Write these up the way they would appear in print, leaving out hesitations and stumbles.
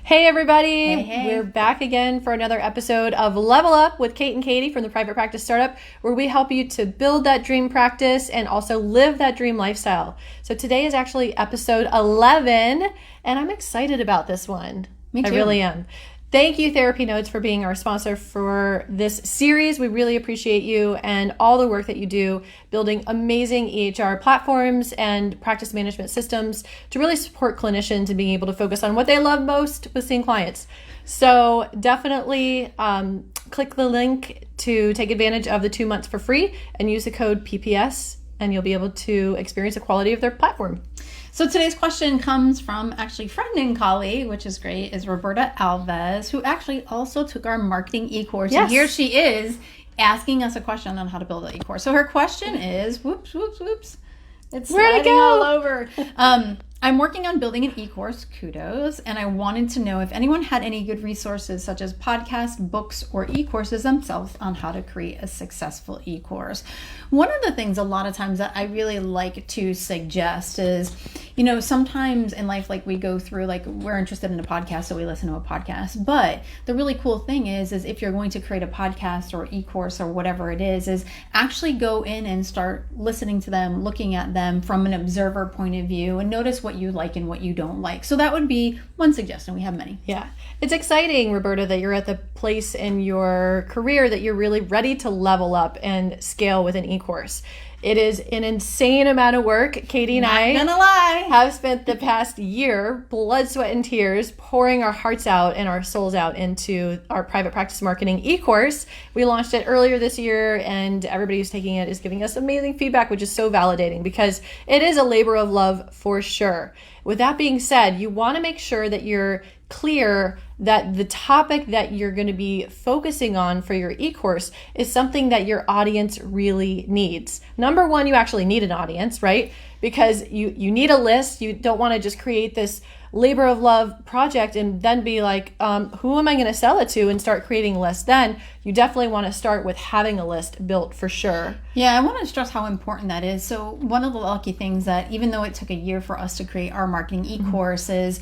Hey everybody, Hey. We're back again for another episode of Level Up with Kate and Katie from the Private Practice Startup, where we help you to build that dream practice and also live that dream lifestyle. So today is actually episode 11, and I'm excited about this one. Me too. I really am. Thank you, TherapyNotes, for being our sponsor for this series. We really appreciate you and all the work that you do building amazing EHR platforms and practice management systems to really support clinicians and being able to focus on what they love most with seeing clients. So definitely click the link to take advantage of the 2 months for free and use the code PPS, and you'll be able to experience the quality of their platform. So today's question comes from actually friend and colleague, which is great, is Roberta Alves, who actually also took our marketing e-course. Yes. And here she is asking us a question on how to build an e-course. So her question is, whoops. It's Where'd it sliding go? all over. I'm working on building an e-course, kudos, and I wanted to know if anyone had any good resources such as podcasts, books, or e-courses themselves on how to create a successful e-course. One of the things a lot of times that I really like to suggest is, sometimes in life, like we go through, like we're interested in a podcast, so we listen to a podcast. But the really cool thing is if you're going to create a podcast or e-course or whatever it is actually go in and start listening to them, looking at them from an observer point of view, and notice what you like and what you don't like. So that would be one suggestion. We have many. Yeah. It's exciting, Roberta, that you're at the place in your career that you're really ready to level up and scale with an e-course. It is an insane amount of work. Katie and I have spent the past year, blood, sweat, and tears, pouring our hearts out and our souls out into our private practice marketing e-course. We launched it earlier this year, and everybody who's taking it is giving us amazing feedback, which is so validating because it is a labor of love for sure. With that being said, you want to make sure that you're clear that the topic that you're going to be focusing on for your e-course is something that your audience really needs. Number one, you actually need an audience, right? Because you need a list. You don't want to just create this labor of love project and then be like, who am I going to sell it to, and start creating lists. Then you definitely want to start with having a list built for sure. Yeah, I want to stress how important that is. So one of the lucky things that even though it took a year for us to create our marketing e-course is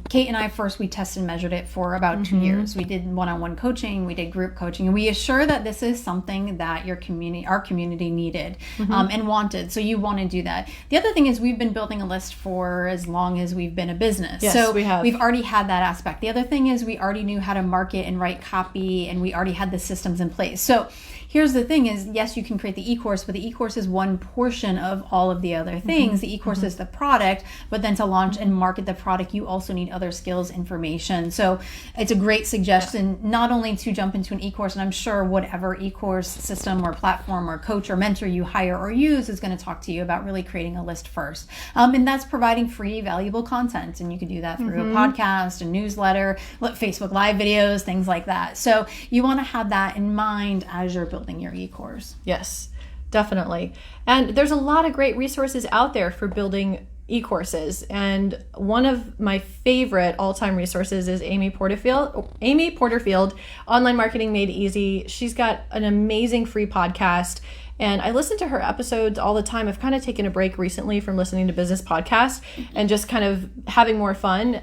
Kate and I first, we tested and measured it for about 2 years. We did one-on-one coaching, we did group coaching, and we assure that this is something that our community needed and wanted. So you want to do that. The other thing is we've been building a list for as long as we've been a business. Yes, so we have. We've already had that aspect. The other thing is we already knew how to market and write copy, and we already had the systems in place. So here's the thing is, yes, you can create the e-course, but the e-course is one portion of all of the other things. The e-course is the product, but then to launch and market the product, you also need other skills, information. So it's a great suggestion, not only to jump into an e-course, and I'm sure whatever e-course system or platform or coach or mentor you hire or use is going to talk to you about really creating a list first. And that's providing free, valuable content. And you can do that through a podcast, a newsletter, Facebook Live videos, things like that. So you want to have that in mind as you're building your e-course. Yes, definitely. And there's a lot of great resources out there for building e-courses. And one of my favorite all-time resources is Amy Porterfield, Online Marketing Made Easy. She's got an amazing free podcast, and I listen to her episodes all the time. I've kind of taken a break recently from listening to business podcasts and just kind of having more fun.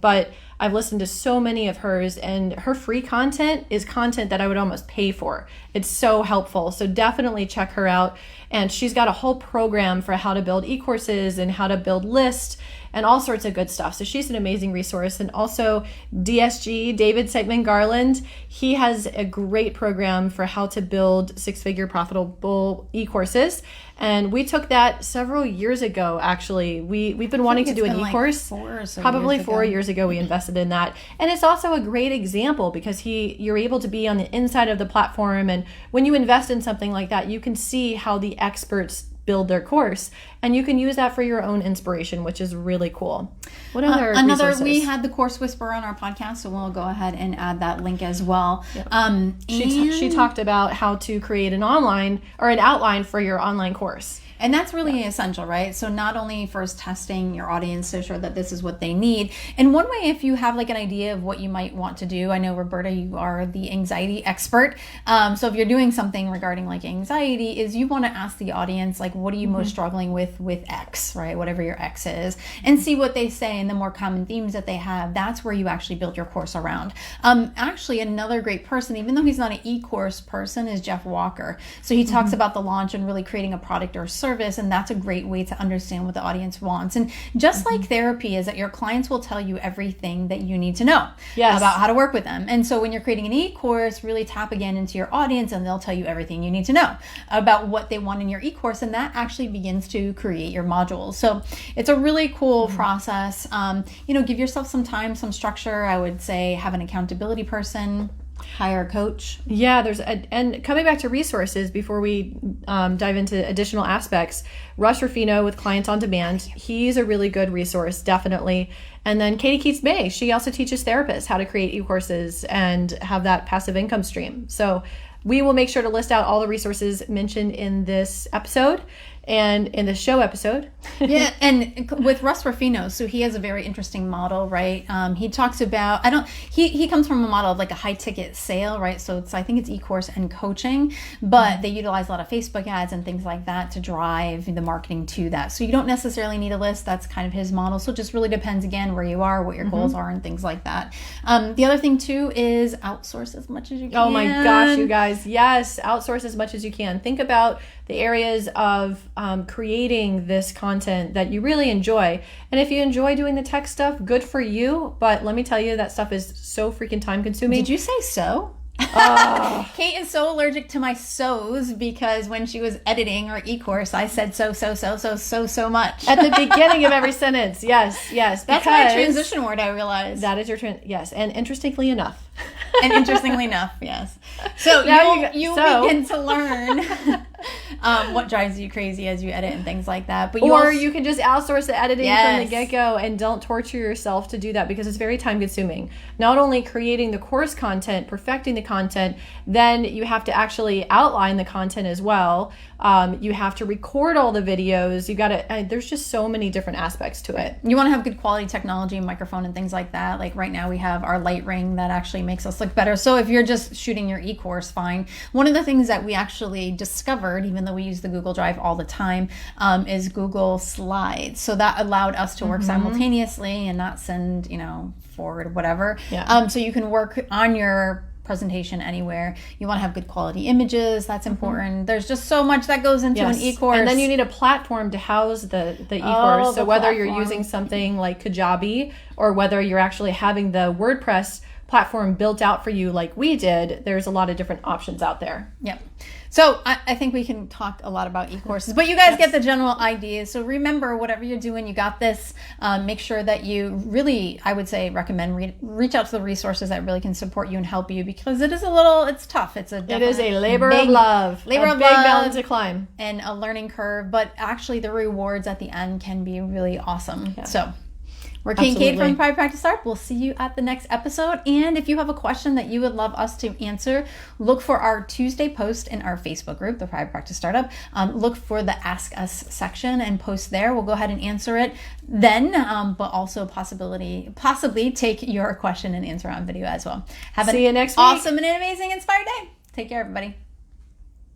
But I've listened to so many of hers, and her free content is content that I would almost pay for. It's so helpful. So definitely check her out. And she's got a whole program for how to build e-courses and how to build lists and all sorts of good stuff. So she's an amazing resource. And also DSG, David Sigmund Garland, he has a great program for how to build six-figure profitable e-courses. And we took that several years ago, actually. We've been wanting to do an e-course. Probably 4 years ago we invested in that. And it's also a great example because you're able to be on the inside of the platform. And when you invest in something like that, you can see how the experts build their course, and you can use that for your own inspiration, which is really cool. What other resources? We had the Course Whisperer on our podcast, so we'll go ahead and add that link as well. Yep. She talked about how to create an outline for your online course. And that's really essential, right? So not only first testing your audience to ensure that this is what they need. And one way, if you have like an idea of what you might want to do, I know, Roberta, you are the anxiety expert. So if you're doing something regarding like anxiety, is you want to ask the audience, like, what are you most struggling with X, right? Whatever your X is, and see what they say and the more common themes that they have, that's where you actually build your course around. Actually, another great person, even though he's not an e-course person, is Jeff Walker. So he talks about the launch and really creating a product or service, and that's a great way to understand what the audience wants. And just like therapy is that your clients will tell you everything that you need to know about how to work with them. And so when you're creating an e-course, really tap again into your audience, and they'll tell you everything you need to know about what they want in your e-course, and that actually begins to create your modules. So it's a really cool process. Give yourself some time, some structure. I would say have an accountability person, hire a coach. Yeah, and coming back to resources before we dive into additional aspects, Russ Ruffino with Clients on Demand, he's a really good resource, definitely. And then Katie Keats-May, she also teaches therapists how to create e-courses and have that passive income stream. So we will make sure to list out all the resources mentioned in this episode and in the show episode. Yeah, and with Russ Ruffino, so he has a very interesting model, right? He talks about, he comes from a model of like a high ticket sale, right? So I think it's e-course and coaching, but they utilize a lot of Facebook ads and things like that to drive the marketing to that. So you don't necessarily need a list. That's kind of his model. So it just really depends, again, where you are, what your goals are, and things like that. The other thing too is outsource as much as you can. Oh my gosh, you guys. Yes, outsource as much as you can. Think about the areas of creating this content that you really enjoy. And if you enjoy doing the tech stuff, good for you. But let me tell you, that stuff is so freaking time consuming. Did you say so? Kate is so allergic to my so's because when she was editing our e-course, I said so much. At the beginning of every sentence. Yes. That's my transition word, I realized. That is your yes. And interestingly enough. Yes. So now you begin to learn what drives you crazy as you edit and things like that. But you can just outsource the editing from the get-go, and don't torture yourself to do that because it's very time consuming. Not only creating the course content, perfecting the content, then you have to actually outline the content as well. You have to record all the videos. You got to, there's just so many different aspects to it. You want to have good quality technology, microphone and things like that. Like right now we have our light ring that actually makes us look better. So if you're just shooting your e-course, fine. One of the things that we actually discovered, even though we use the Google Drive all the time, is Google Slides. So that allowed us to work simultaneously and not send, forward, whatever. Yeah. So you can work on your presentation anywhere. You want to have good quality images. That's important. There's just so much that goes into an e-course. And then you need a platform to house the e-course. So whether you're using something like Kajabi or whether you're actually having the WordPress platform built out for you like we did, there's a lot of different options out there. Yeah. So I think we can talk a lot about e-courses, but you guys get the general idea. So remember, whatever you're doing, you got this. Make sure that you really, I would say, recommend reach out to the resources that really can support you and help you, because it is it's tough. It is a labor of love. Big mountain to climb. And a learning curve, but actually the rewards at the end can be really awesome. Yeah. So we're Kate and Kate from Private Practice Startup. We'll see you at the next episode. And if you have a question that you would love us to answer, look for our Tuesday post in our Facebook group, the Private Practice Startup. Look for the Ask Us section and post there. We'll go ahead and answer it then, but also possibly take your question and answer on video as well. See you next week. Awesome and amazing inspired day. Take care, everybody.